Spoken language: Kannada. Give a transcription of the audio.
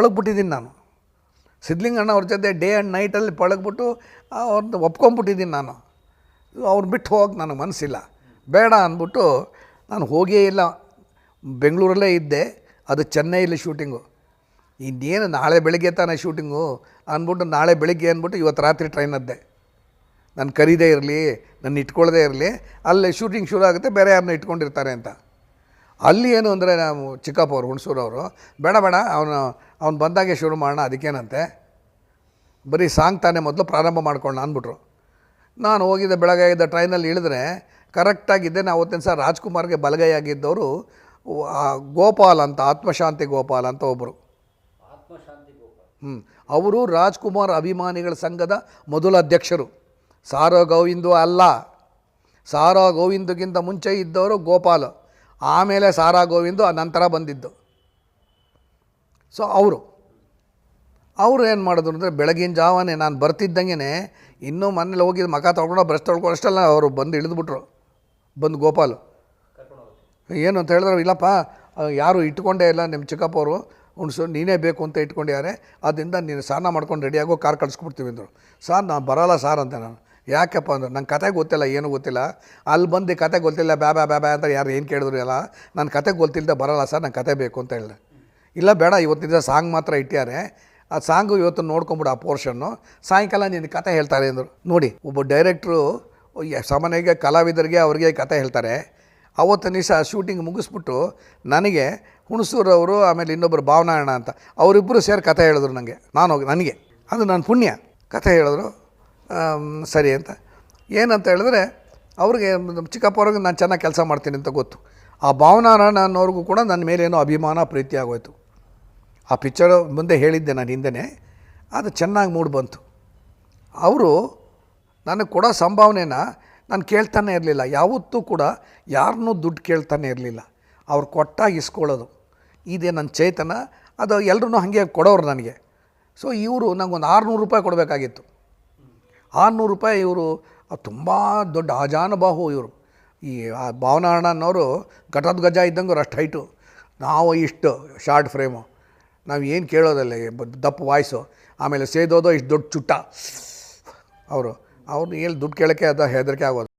ಪಳಗ್ಬಿಟ್ಟಿದ್ದೀನಿ ನಾನು. ಸಿದ್ಲಿಂಗಣ್ಣ ಅವ್ರ ಜೊತೆ ಡೇ ಆ್ಯಂಡ್ ನೈಟಲ್ಲಿ ಪಳಗ್ಬಿಟ್ಟು ಅವ್ರದ್ದು ಒಪ್ಕೊಂಬಿಟ್ಟಿದ್ದೀನಿ ನಾನು. ಅವ್ರು ಬಿಟ್ಟು ಹೋಗಿ ನನಗೆ ಮನಸ್ಸಿಲ್ಲ, ಬೇಡ ಅಂದ್ಬಿಟ್ಟು ನಾನು ಹೋಗೇ ಇಲ್ಲ. ಬೆಂಗಳೂರಲ್ಲೇ ಇದ್ದೆ, ಅದು ಚೆನ್ನೈಯಲ್ಲಿ ಶೂಟಿಂಗು. ಇನ್ನೇನು ನಾಳೆ ಬೆಳಗ್ಗೆ ತಾನೇ ಶೂಟಿಂಗು ಅಂದ್ಬಿಟ್ಟು ನಾಳೆ ಬೆಳಗ್ಗೆ ಅಂದ್ಬಿಟ್ಟು ಇವತ್ತು ರಾತ್ರಿ ಟ್ರೈನ್ ಹತ್ತಿದೆ. ನಾನು ಕರೀದೇ ಇರಲಿ, ನನ್ನ ಇಟ್ಕೊಳ್ಳದೇ ಇರಲಿ, ಅಲ್ಲಿ ಶೂಟಿಂಗ್ ಶುರು ಆಗುತ್ತೆ, ಬೇರೆ ಯಾರನ್ನ ಇಟ್ಕೊಂಡಿರ್ತಾರೆ ಅಂತ. ಅಲ್ಲಿ ಏನು ಅಂದರೆ ನಾವು ಚಿಕ್ಕಪ್ಪ ಅವರು ಹುಣಸೂರವರು, ಬೇಡ ಅವನು ಬಂದಾಗೆ ಶುರು ಮಾಡೋಣ, ಅದಕ್ಕೇನಂತೆ ಬರೀ ಸಾಂಗ್ ತಾನೇ ಮೊದಲು ಪ್ರಾರಂಭ ಮಾಡ್ಕೊಳ್ಳೋಣ ಅಂದ್ಬಿಟ್ರು. ನಾನು ಹೋಗಿದ್ದೆ, ಬೆಳಗ್ಗೆ ಇದ್ದ ಟ್ರೈನಲ್ಲಿ ಇಳಿದ್ರೆ ಕರೆಕ್ಟಾಗಿದ್ದೆ. ನಾವು ಅವತ್ತಿನ ಸಹ ರಾಜ್ಕುಮಾರ್ಗೆ ಬಲಗೈ ಆಗಿದ್ದವರು ಗೋಪಾಲ್ ಅಂತ, ಆತ್ಮಶಾಂತಿ ಗೋಪಾಲ್ ಅಂತ ಒಬ್ಬರು. ಅವರು ರಾಜ್ಕುಮಾರ್ ಅಭಿಮಾನಿಗಳ ಸಂಘದ ಮೊದಲ ಅಧ್ಯಕ್ಷರು. ಸಾರಾ ಗೋವಿಂದು ಅಲ್ಲ, ಸಾರಾ ಗೋವಿಂದಗಿಂತ ಮುಂಚೆ ಇದ್ದವರು ಗೋಪಾಲ್, ಆಮೇಲೆ ಸಾರಾ ಗೋವಿಂದು ನಂತರ ಬಂದಿದ್ದು. ಸೊ ಅವರು ಏನು ಮಾಡಿದ್ರು ಅಂದರೆ ಬೆಳಗಿನ ಜಾವನೇ ನಾನು ಬರ್ತಿದ್ದಂಗೆ ಇನ್ನೂ ಮನೇಲಿ ಹೋಗಿದ್ದು ಮಖ ತೊಳ್ಕೊಂಡು ಬ್ರಷ್ ತೊಳ್ಕೊಂಡು ಅಷ್ಟೆಲ್ಲ ಅವರು ಬಂದು ಇಳಿದ್ಬಿಟ್ರು. ಬಂದು ಗೋಪಾಲು ಏನು ಅಂತ ಹೇಳಿದ್ರು, ಇಲ್ಲಪ್ಪ ಯಾರು ಇಟ್ಕೊಂಡೇ ಇಲ್ಲ, ನಿಮ್ಮ ಚಿಕ್ಕಪ್ಪವರು ಹುಣಸು ನೀನೇ ಬೇಕು ಅಂತ ಇಟ್ಕೊಂಡಿದ್ದಾರೆ, ಅದರಿಂದ ನೀನು ಸ್ನಾನ ಮಾಡ್ಕೊಂಡು ರೆಡಿಯಾಗೋ ಕಾರ್ ಕಳಿಸ್ಕೊಡ್ತೀವಿ ಅಂದರು. ಸಾರ್ ನಾನು ಬರೋಲ್ಲ ಸಾರ್ ಅಂತ. ನಾನು ಯಾಕಪ್ಪ ಅಂದ್ರೆ ನಂಗೆ ಕತೆ ಗೊತ್ತಿಲ್ಲ, ಏನೂ ಗೊತ್ತಿಲ್ಲ, ಅಲ್ಲಿ ಬಂದು ಕತೆ ಗೊತ್ತಿಲ್ಲ ಬ್ಯಾ ಅಂತ ಯಾರು ಏನು ಕೇಳಿದ್ರು ಎಲ್ಲ, ನನ್ನ ಕತೆ ಗೊತ್ತಿಲ್ಲದೆ ಬರೋಲ್ಲ ಸರ್, ನಂಗೆ ಕತೆ ಬೇಕು ಅಂತ ಹೇಳಿದೆ. ಇಲ್ಲ ಬೇಡ, ಇವತ್ತಿಂದ ಸಾಂಗ್ ಮಾತ್ರ ಇಟ್ಟಿದ್ದಾರೆ, ಆ ಸಾಂಗು ಇವತ್ತು ನೋಡ್ಕೊಂಬಿಡು ಆ ಪೋರ್ಷನ್ನು, ಸಾಯಂಕಾಲ ನಿನ್ನ ಕತೆ ಹೇಳ್ತಾರೆ ಅಂದರು. ನೋಡಿ, ಒಬ್ಬ ಡೈರೆಕ್ಟ್ರು ಸಾಮಾನ್ಯವಾಗಿ ಕಲಾವಿದರಿಗೆ ಅವ್ರಿಗೆ ಕತೆ ಹೇಳ್ತಾರೆ. ಅವತ್ತು ದಿವಸ ಶೂಟಿಂಗ್ ಮುಗಿಸ್ಬಿಟ್ಟು ನನಗೆ ಹುಣಸೂರವರು ಆಮೇಲೆ ಇನ್ನೊಬ್ಬರು ಭಾವನಾ ಅಣ್ಣ ಅಂತ ಅವರಿಬ್ಬರು ಸೇರಿ ಕತೆ ಹೇಳಿದ್ರು ನನಗೆ ಅದು ನನ್ನ ಪುಣ್ಯ. ಕತೆ ಹೇಳಿದ್ರು, ಸರಿ ಅಂತ. ಏನಂತ ಹೇಳಿದ್ರೆ ಅವ್ರಿಗೆ ಚಿಕ್ಕಪ್ಪವ್ರಿಗೆ ನಾನು ಚೆನ್ನಾಗಿ ಕೆಲಸ ಮಾಡ್ತೀನಿ ಅಂತ ಗೊತ್ತು. ಆ ಭಾವನಾ ಅಣ್ಣ ಅನ್ನೋರಿಗೂ ಕೂಡ ನನ್ನ ಮೇಲೇನೋ ಅಭಿಮಾನ ಪ್ರೀತಿ ಆಗೋಯ್ತು. ಆ ಪಿಕ್ಚರ್ ಮುಂದೆ ಹೇಳಿದ್ದೆ ನಾನು ಹಿಂದೆ, ಅದು ಚೆನ್ನಾಗಿ ಮೂಡಿ ಬಂತು. ಅವರು ನನಗೆ ಕೊಡೋ ಸಂಭಾವನೆನ ನಾನು ಕೇಳ್ತಾನೆ ಇರಲಿಲ್ಲ, ಯಾವತ್ತೂ ಕೂಡ ಯಾರನ್ನೂ ದುಡ್ಡು ಕೇಳ್ತಾನೆ ಇರಲಿಲ್ಲ. ಅವ್ರು ಕೊಟ್ಟಾಗಿ ಇಸ್ಕೊಳ್ಳೋದು ಇದೇ ನನ್ನ ಚೇತನ. ಅದು ಎಲ್ಲರೂ ಹಾಗೆ ಕೊಡೋರು ನನಗೆ. ಸೊ ಇವರು ನನಗೊಂದು 600 ರೂಪಾಯಿ ಕೊಡಬೇಕಾಗಿತ್ತು. 600 ರೂಪಾಯಿ ಇವರು ತುಂಬ ದೊಡ್ಡ ಅಜಾನುಬಾಹು ಇವರು. ಈ ಭಾವನಾ ಅಣ್ಣ ಅನ್ನೋರು ಘಟದ ಗಜ ಇದ್ದಂಗೆ ಅವ್ರು ಅಷ್ಟು ಹೈಟು, ನಾವು ಇಷ್ಟು ಶಾರ್ಟ್ ಫ್ರೇಮು, ನಾವು ಏನು ಕೇಳೋದಲ್ಲ, ದಪ್ಪ ವಾಯ್ಸು, ಆಮೇಲೆ ಸೇದೋದು ಇಷ್ಟು ದೊಡ್ಡ ಚುಟ್ಟ. ಅವ್ರನ್ನ ಎಲ್ಲಿ ದುಡ್ಡು ಕೇಳೋಕ್ಕೆ ಅದು ಹೆದರಿಕೆ ಆಗೋದು.